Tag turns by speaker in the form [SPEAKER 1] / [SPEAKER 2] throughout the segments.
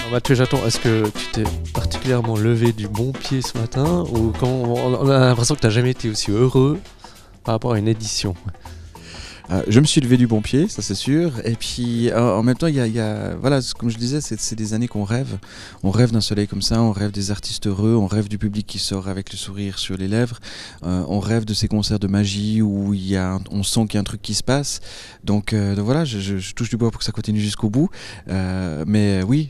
[SPEAKER 1] Alors Mathieu Jaton, est-ce que tu t'es particulièrement levé du bon pied ce matin ou quand on a l'impression que tu n'as jamais été aussi heureux par rapport à une édition?
[SPEAKER 2] Je me suis levé du bon pied, ça c'est sûr. Et puis en même temps, voilà, comme je disais, c'est des années qu'on rêve. On rêve d'un soleil comme ça, on rêve des artistes heureux, on rêve du public qui sort avec le sourire sur les lèvres. On rêve de ces concerts de magie où on sent qu'il y a un truc qui se passe. Donc voilà, je touche du bois pour que ça continue jusqu'au bout. Mais oui,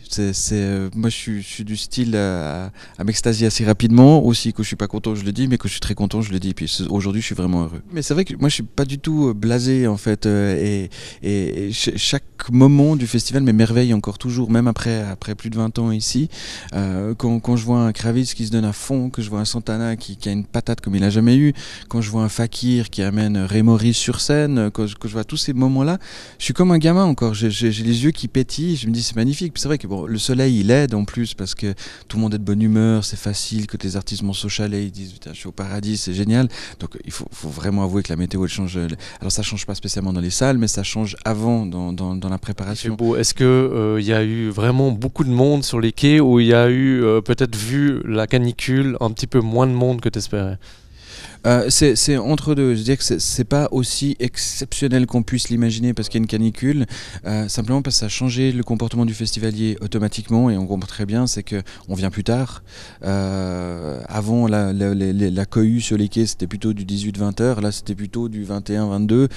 [SPEAKER 2] moi je suis du style à m'extasier assez rapidement. Aussi, quand je suis pas content, je le dis, mais quand je suis très content, je le dis. Et puis aujourd'hui, je suis vraiment heureux. Mais c'est vrai que moi, je suis pas du tout blasé en fait, et chaque moment du festival m'émerveille encore toujours, même après plus de 20 ans ici. Quand je vois un Kravitz qui se donne à fond, que je vois un Santana qui a une patate comme il n'a jamais eu, quand je vois un Fakir qui amène Ray Morris sur scène, quand je vois tous ces moments-là, je suis comme un gamin encore, j'ai les yeux qui pétillent, je me dis c'est magnifique. Puis c'est vrai que bon, le soleil il aide en plus parce que tout le monde est de bonne humeur, c'est facile, que les artistes montent au chalet, ils disent putain je suis au paradis, c'est génial. Donc il faut vraiment avouer que la météo elle change. Alors ça change pas spécialement dans les salles, mais ça change avant dans la préparation.
[SPEAKER 1] C'est beau. Est-ce qu'il y a eu vraiment beaucoup de monde sur les quais ou il y a eu, peut-être vu la canicule, un petit peu moins de monde que tu espérais?
[SPEAKER 2] C'est entre deux. Je veux dire que c'est pas aussi exceptionnel qu'on puisse l'imaginer parce qu'il y a une canicule, simplement parce que ça a changé le comportement du festivalier automatiquement et on comprend très bien, c'est qu'on vient plus tard. Avant la cohue sur les quais c'était plutôt du 18-20 heures, là c'était plutôt du 21-22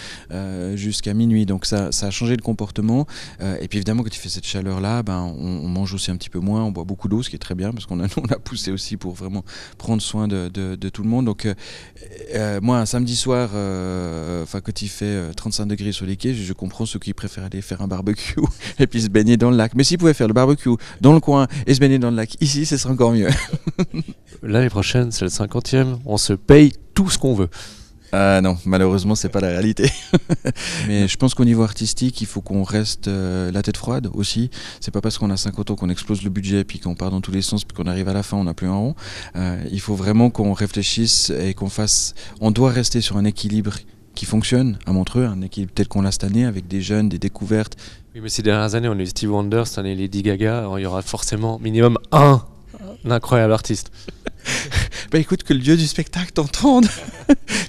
[SPEAKER 2] jusqu'à minuit, donc ça a changé le comportement. Et puis évidemment quand il fait cette chaleur là, on mange aussi un petit peu moins, on boit beaucoup d'eau, ce qui est très bien parce qu'on a poussé aussi pour vraiment prendre soin de tout le monde. Donc moi un samedi soir, quand il fait 35 degrés sur les quais, je comprends ceux qui préfèrent aller faire un barbecue et puis se baigner dans le lac. Mais s'ils pouvaient faire le barbecue dans le coin et se baigner dans le lac ici, ce serait encore mieux.
[SPEAKER 1] L'année prochaine c'est le 50e, on se paye tout ce qu'on veut.
[SPEAKER 2] Non, malheureusement c'est pas la réalité. Mais je pense qu'au niveau artistique il faut qu'on reste la tête froide aussi. C'est pas parce qu'on a 50 ans qu'on explose le budget puis qu'on part dans tous les sens puis qu'on arrive à la fin on n'a plus un rond. Il faut vraiment qu'on réfléchisse et on doit rester sur un équilibre qui fonctionne à Montreux, un équilibre tel qu'on l'a cette année avec des jeunes, des découvertes.
[SPEAKER 1] Oui, mais ces dernières années on a eu Stevie Wonder, cette année Lady Gaga, alors il y aura forcément minimum un incroyable artiste.
[SPEAKER 2] Écoute, que le dieu du spectacle t'entende.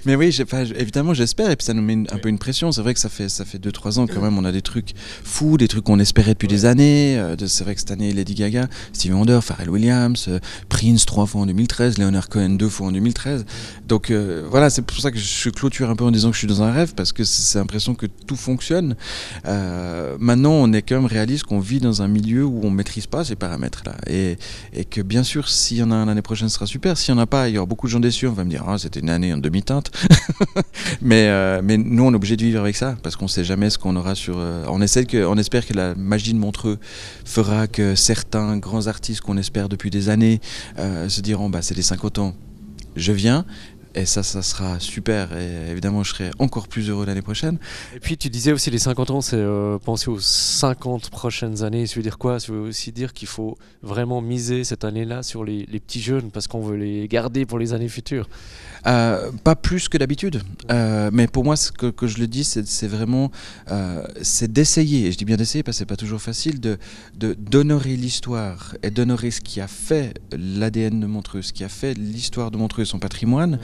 [SPEAKER 2] Mais oui, évidemment j'espère, et puis ça nous met un peu une pression. C'est vrai que ça fait 2-3 ans quand même, on a des trucs fous, des trucs qu'on espérait depuis des années. C'est vrai que cette année Lady Gaga, Stevie Wonder, Pharrell Williams, Prince 3 fois en 2013, Leonard Cohen 2 fois en 2013. Donc voilà, c'est pour ça que je clôture un peu en disant que je suis dans un rêve, parce que c'est l'impression que tout fonctionne. Maintenant on est quand même réaliste qu'on vit dans un milieu où on maîtrise pas ces paramètres là, et que bien sûr s'il y en a un l'année prochaine ce sera super, s'il y en a pas il y aura beaucoup de gens déçus, on va me dire c'était une année en demi-teinte. mais nous on est obligé de vivre avec ça parce qu'on sait jamais ce qu'on aura sur. On espère que la magie de Montreux fera que certains grands artistes qu'on espère depuis des années se diront c'est les 50 ans, je viens. Et ça sera super, et évidemment je serai encore plus heureux l'année prochaine.
[SPEAKER 1] Et puis tu disais aussi les 50 ans, c'est penser aux 50 prochaines années. Ça veut dire quoi? Ça veut aussi dire qu'il faut vraiment miser cette année-là sur les petits jeunes parce qu'on veut les garder pour les années futures.
[SPEAKER 2] Pas plus que d'habitude, mais pour moi ce que je le dis c'est vraiment c'est d'essayer, et je dis bien d'essayer parce que c'est pas toujours facile, d'honorer l'histoire et d'honorer ce qui a fait l'ADN de Montreux, ce qui a fait l'histoire de Montreux et son patrimoine,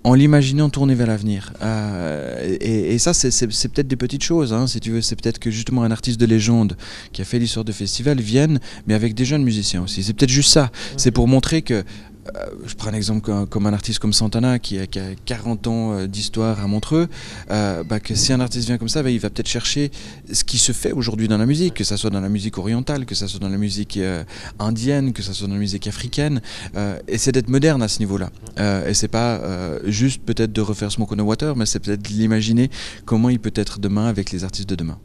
[SPEAKER 2] en l'imaginant tourner vers l'avenir. Et ça, c'est peut-être des petites choses, hein, si tu veux. C'est peut-être que justement un artiste de légende qui a fait l'histoire de festival vienne, mais avec des jeunes musiciens aussi. C'est peut-être juste ça. C'est pour montrer que je prends un exemple comme un artiste comme Santana qui a 40 ans d'histoire à Montreux, que si un artiste vient comme ça, il va peut-être chercher ce qui se fait aujourd'hui dans la musique, que ça soit dans la musique orientale, que ça soit dans la musique indienne, que ça soit dans la musique africaine, et c'est d'être moderne à ce niveau-là. Et c'est pas juste peut-être de refaire Smoke on the Water, mais c'est peut-être de l'imaginer comment il peut être demain avec les artistes de demain.